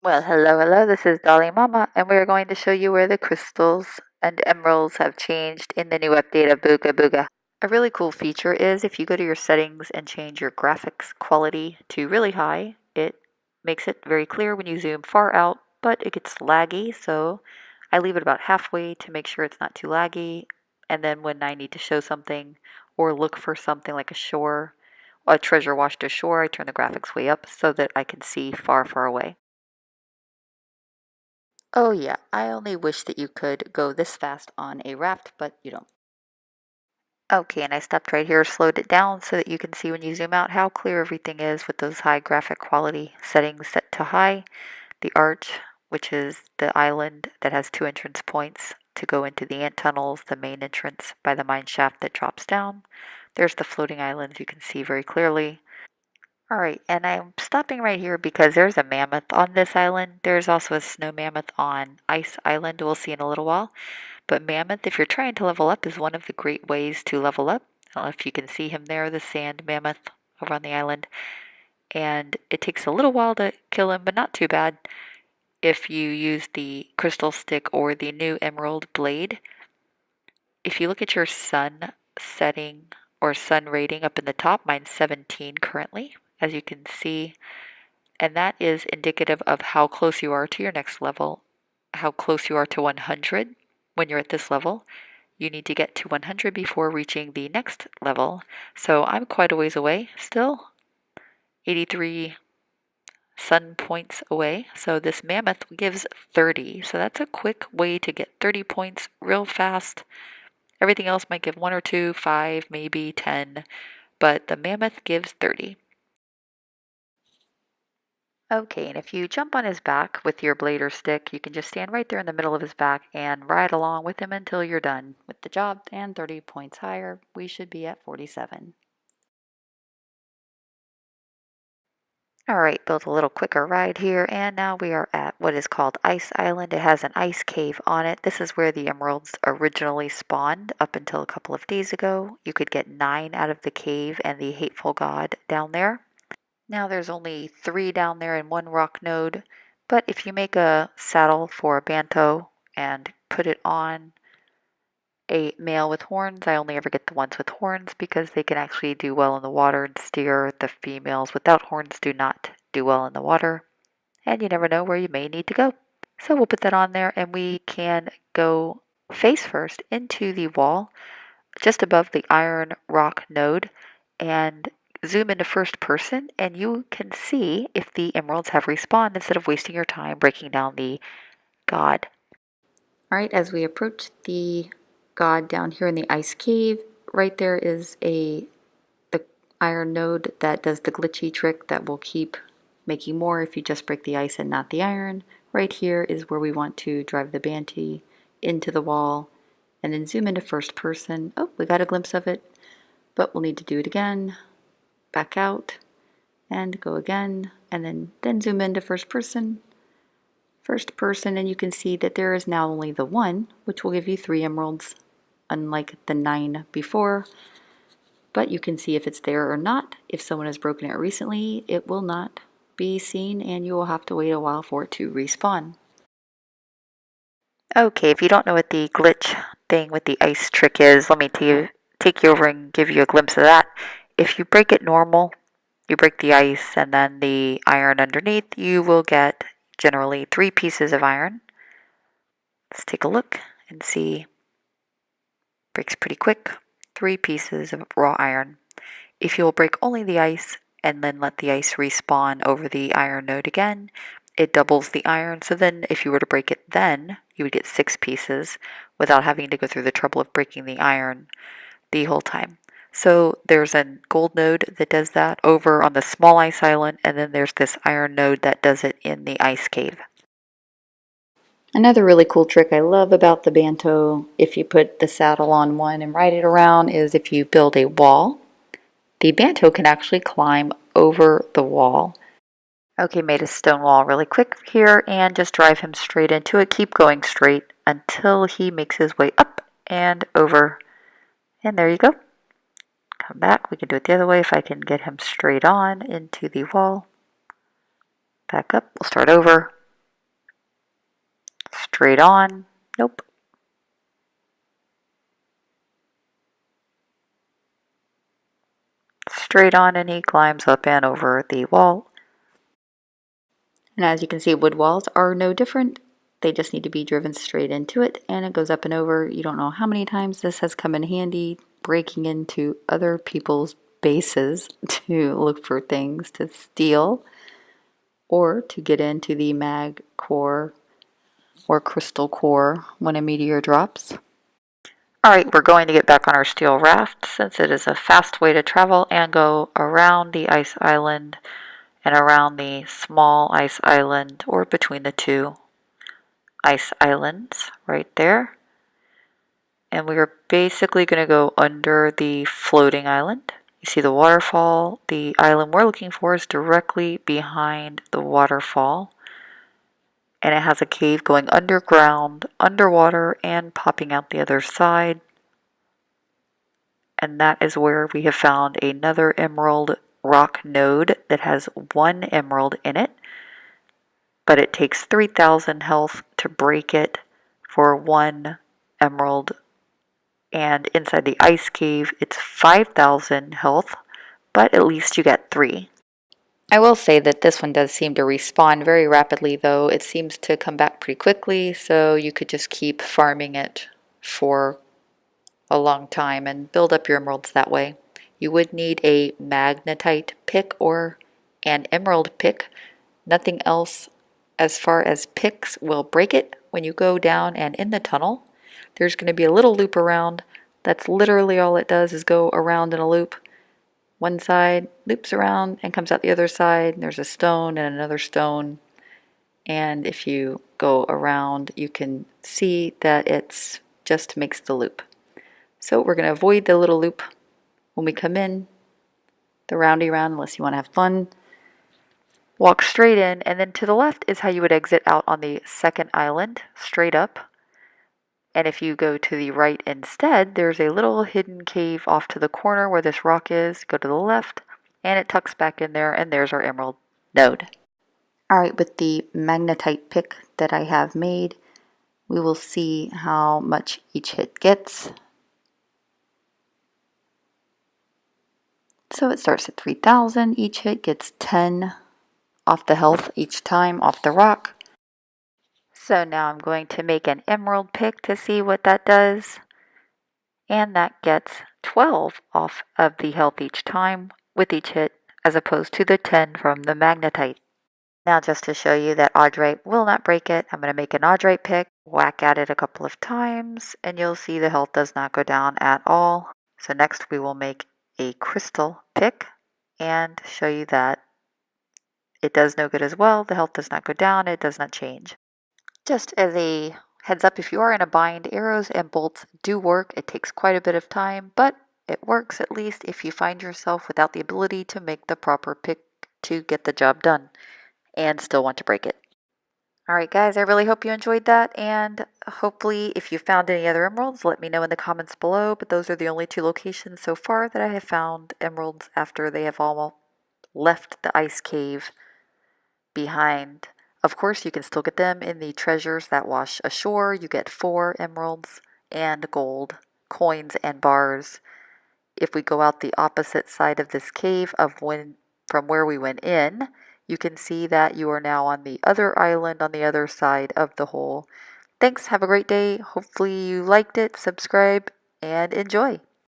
Well, hello, this is Dolly Mama, and we are going to show you where the crystals and emeralds have changed in the new update of Booga Booga. A really cool feature is if you go to your settings and change your graphics quality to really high, it makes it very clear when you zoom far out, but it gets laggy, so I leave it about halfway to make sure it's not too laggy, and then when I need to show something or look for something like a treasure washed ashore, I turn the graphics way up so that I can see far, far away. Oh yeah, I only wish that you could go this fast on a raft, but you don't. Okay, and I stopped right here, slowed it down so that you can see when you zoom out how clear everything is with those high graphic quality settings set to high. The arch, which is the island that has two entrance points to go into the ant tunnels, the main entrance by the mine shaft that drops down. There's the floating islands you can see very clearly. All right, and I'm stopping right here because there's a mammoth on this island. There's also a snow mammoth on Ice Island we'll see in a little while. But mammoth, if you're trying to level up, is one of the great ways to level up. I don't know if you can see him there, the sand mammoth over on the island. And it takes a little while to kill him, but not too bad if you use the crystal stick or the new emerald blade. If you look at your sun setting or sun rating up in the top, mine's 17 currently, as you can see. And that is indicative of how close you are to your next level, how close you are to 100 when you're at this level. You need to get to 100 before reaching the next level. So I'm quite a ways away still, 83 sun points away. So this mammoth gives 30. So that's a quick way to get 30 points real fast. Everything else might give 1 or 2, 5, maybe 10, but the mammoth gives 30. Okay, and if you jump on his back with your blade or stick, you can just stand right there in the middle of his back and ride along with him until you're done with the job. And 30 points higher, we should be at 47. All right, built a little quicker ride here, and now we are at what is called Ice Island. It has an ice cave on it. This is where the emeralds originally spawned up until a couple of days ago. You could get 9 out of the cave and the hateful god down there. Now there's only 3 down there in one rock node, but if you make a saddle for a banto and put it on a male with horns, I only ever get the ones with horns because they can actually do well in the water and steer. The females without horns do not do well in the water, and you never know where you may need to go. So we'll put that on there, and we can go face first into the wall just above the iron rock node and zoom into first person, and you can see if the emeralds have respawned instead of wasting your time breaking down the god. All right, as we approach the god down here in the ice cave, right there is the iron node that does the glitchy trick that will keep making more if you just break the ice and not the iron. Right here is where we want to drive the Banty into the wall and then zoom into first person. Oh, we got a glimpse of it, but we'll need to do it again. Back out and go again, and then zoom into first person, and you can see that there is now only the 1, which will give you 3 emeralds, unlike the 9 before. But you can see if it's there or not. If someone has broken it recently, it will not be seen, and you will have to wait a while for it to respawn. Okay, if you don't know what the glitch thing with the ice trick is, let me take you over and give you a glimpse of that. If you break it normal, you break the ice and then the iron underneath, you will get generally 3 pieces of iron. Let's take a look and see. Breaks pretty quick. 3 pieces of raw iron. If you'll break only the ice and then let the ice respawn over the iron node again, it doubles the iron. So then if you were to break it then, you would get 6 pieces without having to go through the trouble of breaking the iron the whole time. So there's a gold node that does that over on the small ice island, and then there's this iron node that does it in the ice cave. Another really cool trick I love about the Banto, if you put the saddle on one and ride it around, is if you build a wall, the Banto can actually climb over the wall. Okay, made a stone wall really quick here, and just drive him straight into it. Keep going straight until he makes his way up and over. And there you go. Come back. We can do it the other way if I can get him straight on into the wall. Back up. We'll start over. straight on. Nope. Straight on, and he climbs up and over the wall. And as you can see, wood walls are no different. They just need to be driven straight into it, and it goes up and over. You don't know how many times this has come in handy, breaking into other people's bases to look for things to steal or to get into the mag core or crystal core when a meteor drops. Alright, we're going to get back on our steel raft since it is a fast way to travel and go around the ice island and around the small ice island or between the two ice islands right there. And we are basically going to go under the floating island. You see the waterfall. The island we're looking for is directly behind the waterfall. And it has a cave going underground, underwater, and popping out the other side. And that is where we have found another emerald rock node that has 1 emerald in it. But it takes 3,000 health to break it for 1 emerald. And inside the ice cave, it's 5,000 health, but at least you get 3. I will say that this one does seem to respawn very rapidly, though. It seems to come back pretty quickly, so you could just keep farming it for a long time and build up your emeralds that way. You would need a magnetite pick or an emerald pick. Nothing else as far as picks will break it. When you go down and in the tunnel, there's going to be a little loop around. That's literally all it does, is go around in a loop. One side loops around and comes out the other side. There's a stone and another stone. And if you go around, you can see that it's just makes the loop. So we're going to avoid the little loop when we come in, the roundy round, unless you want to have fun. Walk straight in, and then to the left is how you would exit out on the second island, straight up. And if you go to the right instead, there's a little hidden cave off to the corner where this rock is. Go to the left, and it tucks back in there, and there's our emerald node. Alright, with the magnetite pick that I have made, we will see how much each hit gets. So it starts at 3,000. Each hit gets 10 off the health each time off the rock. So now I'm going to make an emerald pick to see what that does. And that gets 12 off of the health each time with each hit, as opposed to the 10 from the magnetite. Now just to show you that oddrite will not break it, I'm going to make an oddrite pick, whack at it a couple of times, and you'll see the health does not go down at all. So next we will make a crystal pick and show you that it does no good as well. The health does not go down, it does not change. Just as a heads up, if you are in a bind, arrows and bolts do work. It takes quite a bit of time, but it works at least if you find yourself without the ability to make the proper pick to get the job done and still want to break it. Alright guys, I really hope you enjoyed that, and hopefully if you found any other emeralds, let me know in the comments below, but those are the only 2 locations so far that I have found emeralds after they have all left the ice cave behind. Of course, you can still get them in the treasures that wash ashore. You get 4 emeralds and gold, coins and bars. If we go out the opposite side of this cave from where we went in, you can see that you are now on the other island on the other side of the hole. Thanks, have a great day. Hopefully you liked it, subscribe, and enjoy.